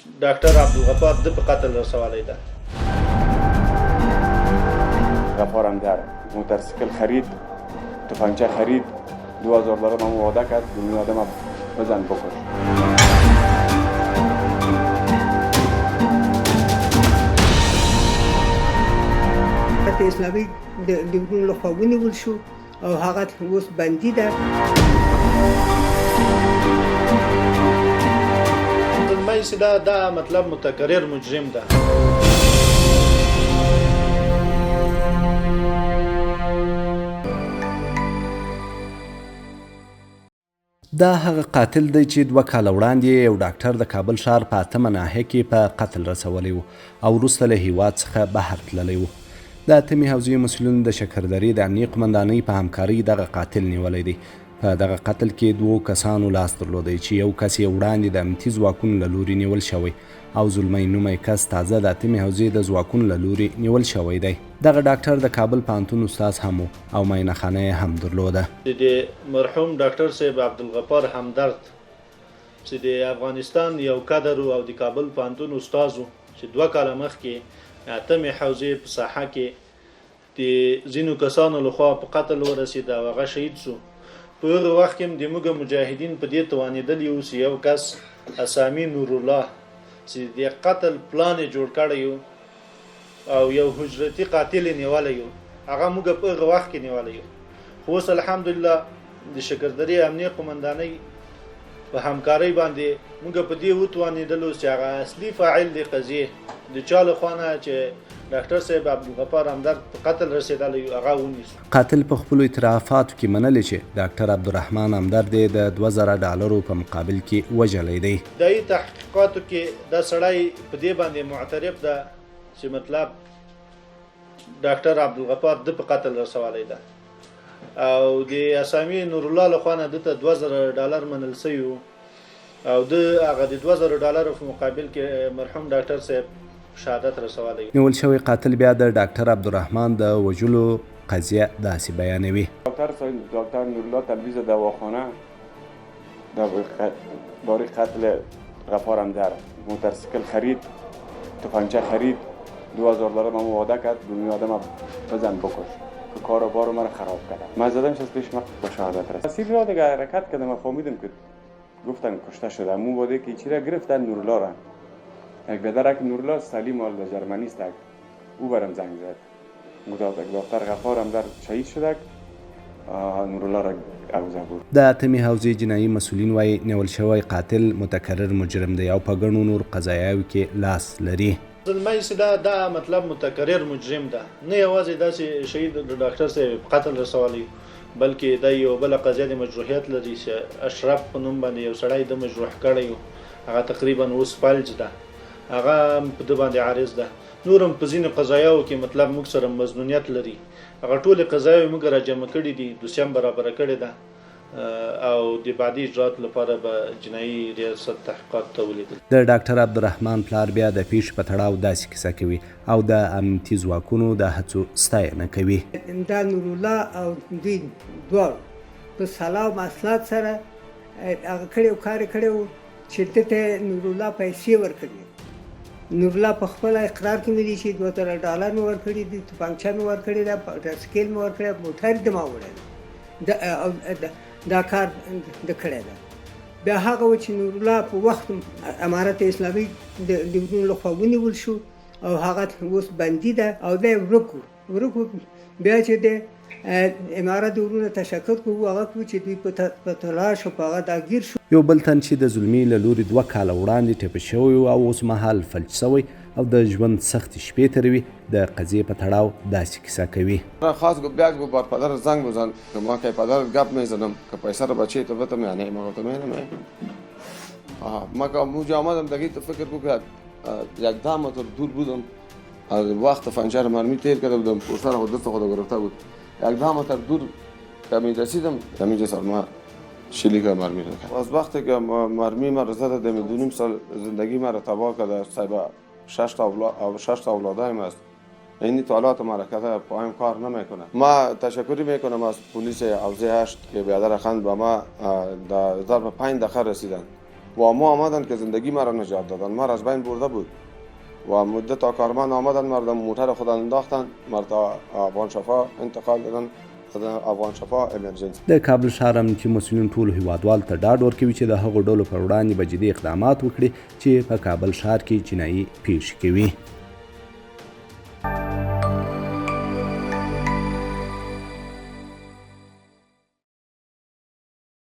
ډاکټر عبدالغفار د په قتل رسولی ده. غفارم در موتورسیکل خرید، تفنگچه خرید، $2000 من وعده کرد دنیا آدم بزن بکش. اسلامی د ورونو لخوا ونیول شو او هغه اوس بندي ده. زلمی چې دا مطلب متکرر مجرم ده. دا هغه قاتل دی چې 2 کاله وړاندې یو ډاکټر د کابل ښار په 8مه ناحیه کې په قتل رسولی و او وروسته له هیواد څخه بهر تللی و. د 8مې حوزې مسؤلینو د شکردرې د امنیې قمندانۍ په همکارۍ دغه قاتل نیولی دی. په دغه قتل کې 2 کسانو لاس درلودی چې یو کس یې وړاندې د امنیتي ځواکونو له لوري نیول شوی او زلمی نومی کس تازه د 8مې حوزې د ځواکونو له لوري نیول شوی دی. دغه ډاکټر د کابل پوهنتون استاد هم و او معاینه خانه یې هم درلوده. د مرحوم ډاکټر صاحب عبدالغفار همدرد چې د افغانستان یو کادر او د کابل پوهنتون استاد و چې 2 کاله مخکې 8مې حوزې په ساحه کې د ځینو کسانو لخوا په قتل ورسېد او هغه شهید شو. په هغه وخت کې د موږ مجاهدین په دې توانېدلي وو چې یو کس اسامي نورالله چې د قتل پلان یې جوړ کړی و او یو حجرتي قاتل یې نیولی و، هغه موږ په هغه وخت کې نیولی و. خو اوس الحمدلله د شکردرې امنیې قمندانۍ په همکارۍ باندې موږ په دې وتوانېدلو چې هغه اصلي فاعل د قضیې د چا لخوا نه چې ډاکټر صاحب عبدالغفار همدرد په قتل رسېدلی و هغه ونیسو. قاتل په خپلو اعترافاتو کې منلي چې ډاکټر عبدالرحمن همدرد یې د $2000 په مقابل کې وژلی دی. دایي تحقیقاتو کې دا سړی په دې باندې معترف ده چې مطلب ډاکټر عبدالغفار د په قتل رسولی ده او د اسامي نورالله لخوا نه دته $2000 منل سوي و او د هغه د $2000 په مقابل کې مرحوم ډاکټر صاحب شهادت رسولی. نیول شوی قاتل بیا د ډاکټر عبدالرحمن د وژلو قضیه داسې بیانوي. دکتر نورالله تلویز دواخانه برای قتل غفارم در موتورسیکل خرید، تفنگچه خرید، $2000 من وعده کرد دنیا آدم بزن بکش. کاروبار مرا خراب کرد. من زدمش از پیش من با شهادت رسید. مسیر را دیگه حرکت کردم و فهمیدم که گفتن کشته شده. مو بوده که چی را گرفتن نورالله را. یک بدرک نورالله سلام مال جرمنی است. او برام زنگ زد. گفت دکتر غفارم در شهید شده. نورالله را اوزه بود. د 8مې حوزې جنایي مسؤلین وایي نیول شوی قاتل متکرر مجرم دی او په ګڼو نور قضایاوو کې لاس لري. زلمی چې دا مطلب متکرر مجرم ده، نه یوازې داسې شهید د ډاکټر صاحب قتل رسولی بلکې دا یو بله قضیه د مجروحیت لري چې اشرف په نوم باندې یو سړی د مجروح کړی و، هغه تقریبا اوس فلج ده، هغه په ده باندې عارض ده. نور هم په ځینو قضایاو کې مطلب موږ سره مظنونیت لري، هغه ټولې قضایاوې موږ راجمع کړي دي، دوسیه برابره کړې ده او د بعدي اجرات لپاره به جنایي ریاست تحقیقات ته ولیدل. د ډاکټر عبدالرحمن پلار بیا د پیښې په تړاو داسې کیسه کوي او د امنیتي ځواکونو د هڅو ستاینه کوي. دا نورالله او دوی دواړو په سلام اسناد سره هغه کړی و کار یې کړی و چې دته نورالله پیسې ورکړي. نورالله په خپل اقرار کې ویلي چې $2000 مې ورکړي دي، تفنګچه مې ورکړې ده، موټرسایکل مې ورکړی، موټر د ما وړی دا کار د کړی ده. بیا هغه و چې نورالله په وخت امارت اسلامي د ورونو لخوا ونیول شو او هغه اوس بندي ده او دی ورک بیا چې د امارت ورونو تشکر کوو هغه کوو چې دوی په تلاش او په هغه داګیر شو. یو بل تن چې د زلمي له لوري 2 کاله وړاندې ټپه شوی او اوس مهال فلج شوی او د ژوند سختې شپې تیروي د قضیې په تړاو داسې کیسه کوي. خاص بیاگ بر پدر زنگ بزن که ما که پدر گپ میزدم که پیسه رو بچه تو بتم یعنی ما گفتم نه ما که موجا آمدم دیگه تو فکر بکنم یک دامتر دور بودم از وقت فنجر مرمی تیر کرده بودم پشتر خود دست خود گرفته بود یک دامتر دور که می رسیدم همینجا سال ما شلیک مرمی رو کرد. از وقتی که مرمی ما رو زده دمی 2.5 سال زندگی ما رو تباه کرده. صاحب 6 تا اولادایم است. این اطلاعات مرکز پایم کار نمیکنه. ما تشکری میکنم از پلیس حوزه 8 که بیادر خند به ما در ظرف 5 دقیقه رسیدن و ما آمدن که زندگی مرا نجات دادن. مرا از بین برده بود و مدت کارمند آمدن مردم موتر خود انداختن، مرد افغان شفا انتقال دادن، افغان شفا امرجنسی. د کابل ښار امنیتي مسؤلین ټولو هیوادوالو ته ډاډ ورکوي چې د هغو ډلو پر وړاندې به جدي اقدامات وکړي چې په کابل ښار کې جنایي پیښې کوي.